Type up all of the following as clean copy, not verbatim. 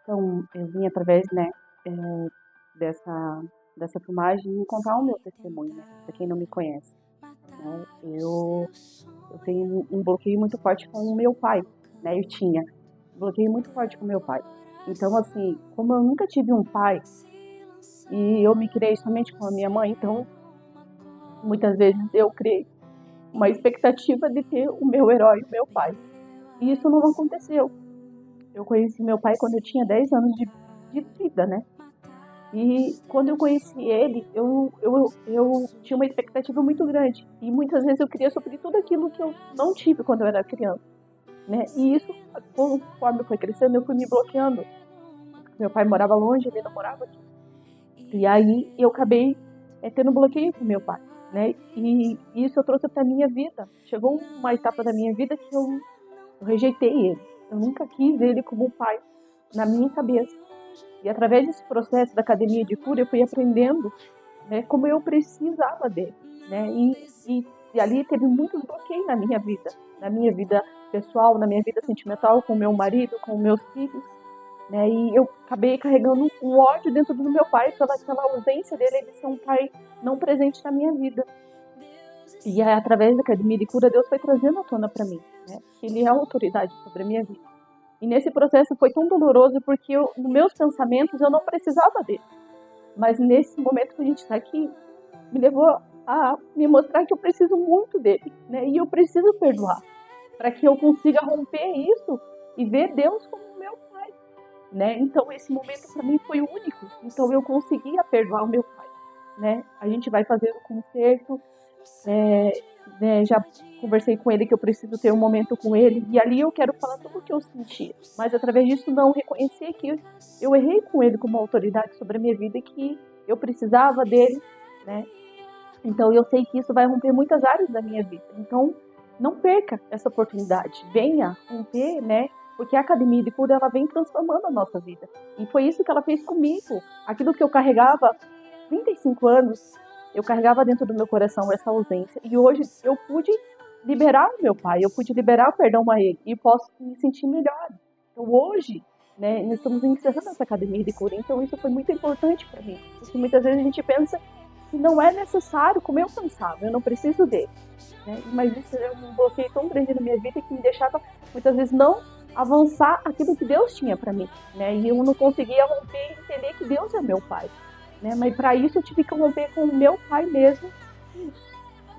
Então, eu vim através, né, eh, dessa, dessa filmagem contar o meu testemunho, né, para quem não me conhece, né. Eu tenho um bloqueio muito forte com o meu pai, né, eu tinha um bloqueio muito forte com o meu pai. Então, assim, como eu nunca tive um pai e eu me criei somente com a minha mãe, então, muitas vezes eu criei uma expectativa de ter o meu herói, o meu pai. E isso não aconteceu. Eu conheci meu pai quando eu tinha 10 anos de vida, né. E quando eu conheci ele, eu tinha uma expectativa muito grande. E muitas vezes eu queria suprir tudo aquilo que eu não tive quando eu era criança, né? E isso, conforme eu fui crescendo, eu fui me bloqueando. Meu pai morava longe, ele não morava aqui. E aí eu acabei tendo bloqueio com meu pai, né? E isso eu trouxe para minha vida. Chegou uma etapa da minha vida que eu rejeitei ele. Eu nunca quis ele como um pai na minha cabeça. E através desse processo da academia de cura, eu fui aprendendo, né, como eu precisava dele, né? E ali teve muitos bloqueios na minha vida pessoal, na minha vida sentimental, com meu marido, com meus filhos, né? E eu acabei carregando um ódio dentro do meu pai pelaquela ausência dele de ser um pai não presente na minha vida. E aí, através da academia de cura, Deus foi trazendo à tona para mim, né? Que Ele é a autoridade sobre a minha vida. E nesse processo foi tão doloroso porque nos meus pensamentos eu não precisava dele. Mas nesse momento que a gente está aqui, me levou a me mostrar que eu preciso muito dele, né? E eu preciso perdoar para que eu consiga romper isso e ver Deus como meu pai, né? Então esse momento para mim foi único. Então eu conseguia perdoar o meu pai, né? A gente vai fazer o concerto, já conversei com ele que eu preciso ter um momento com ele e ali eu quero falar tudo o que eu senti, mas através disso não reconhecer que eu errei com ele como autoridade sobre a minha vida e que eu precisava dele, né? Então eu sei que isso vai romper muitas áreas da minha vida. Então não perca essa oportunidade, venha romper, né? Porque a academia de cura ela vem transformando a nossa vida e foi isso que ela fez comigo. Aquilo que eu carregava 35 anos, eu carregava dentro do meu coração essa ausência. E hoje eu pude liberar o meu pai, eu pude liberar o perdão a ele. E posso me sentir melhor. Então hoje, né, nós estamos encerrando essa academia de cura. Então isso foi muito importante para mim. Porque muitas vezes a gente pensa que não é necessário, como eu pensava, eu não preciso dele. Né? Mas isso é um bloqueio tão grande na minha vida que me deixava muitas vezes não avançar aquilo que Deus tinha para mim. Né? E eu não conseguia romper e entender que Deus é meu pai. Né? Mas para isso eu tive que romper com o meu pai mesmo.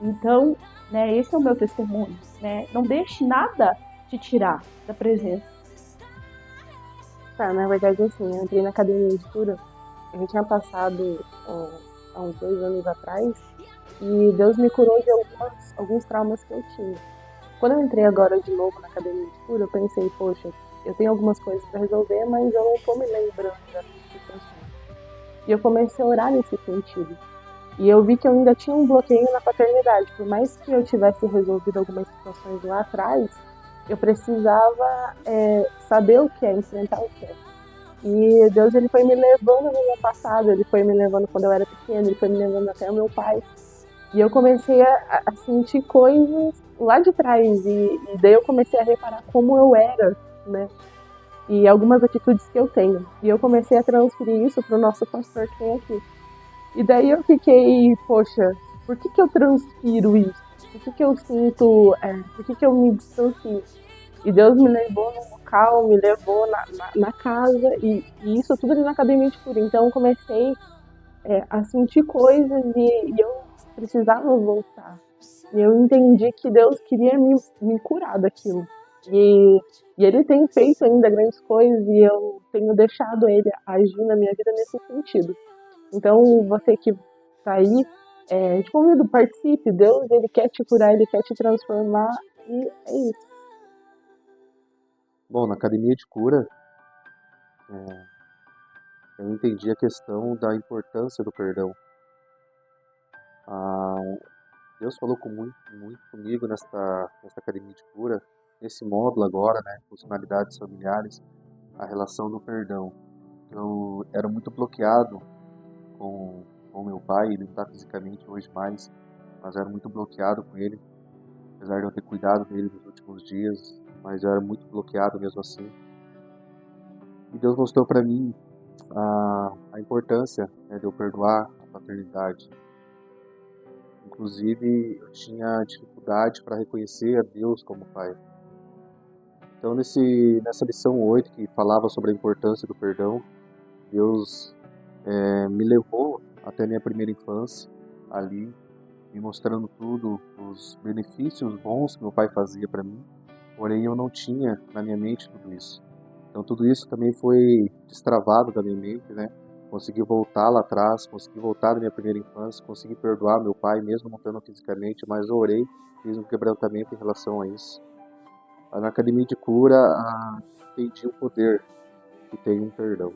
Então, né, esse é o meu testemunho. Né? Não deixe nada te tirar da presença. Tá, na verdade, assim, eu entrei na academia de cura, eu já tinha passado há uns 2 anos atrás, e Deus me curou de alguns traumas que eu tinha. Quando eu entrei agora de novo na academia de cura, eu pensei, poxa, eu tenho algumas coisas para resolver, mas eu não tô me lembrando dessas situações. E eu comecei a orar nesse sentido. E eu vi que eu ainda tinha um bloqueio na paternidade. Por mais que eu tivesse resolvido algumas situações lá atrás, eu precisava saber o que é, enfrentar o que é. E Deus ele foi me levando no meu passado, ele foi me levando quando eu era pequena, ele foi me levando até o meu pai. E eu comecei a sentir coisas lá de trás. E daí eu comecei a reparar como eu era, né? E algumas atitudes que eu tenho. E eu comecei a transferir isso para o nosso pastor que tem aqui. E daí eu fiquei, poxa, por que eu transfiro isso? Por que eu sinto, por que eu me distancio? E Deus me levou no local, me levou na casa, e isso tudo ali na academia de cura. Então eu comecei a sentir coisas e eu precisava voltar. E eu entendi que Deus queria me curar daquilo. E, e Ele tem feito ainda grandes coisas e eu tenho deixado Ele agir na minha vida nesse sentido. Então, você que tá aí, te convido, participe. Deus, Ele quer te curar, Ele quer te transformar. E é isso. Bom, na academia de cura, eu entendi a questão da importância do perdão. Ah, Deus falou muito comigo nesta academia de cura, nesse módulo agora, né, funcionalidades familiares, a relação do perdão. Eu era muito bloqueado com meu pai, ele não está fisicamente hoje mais, mas eu era muito bloqueado com ele, apesar de eu ter cuidado dele nos últimos dias, mas eu era muito bloqueado mesmo assim. E Deus mostrou para mim a importância, né, de eu perdoar a paternidade. Inclusive, eu tinha dificuldade para reconhecer a Deus como Pai. Então, nessa lição 8, que falava sobre a importância do perdão, Deus me levou até minha primeira infância, ali, me mostrando tudo, os benefícios bons que meu pai fazia para mim, porém eu não tinha na minha mente tudo isso. Então tudo isso também foi destravado da minha mente, né? Consegui voltar lá atrás, consegui voltar da minha primeira infância, consegui perdoar meu pai, mesmo não tendo fisicamente, mas eu orei, fiz um quebrantamento em relação a isso. Na academia de cura, entendi o poder que tem um perdão.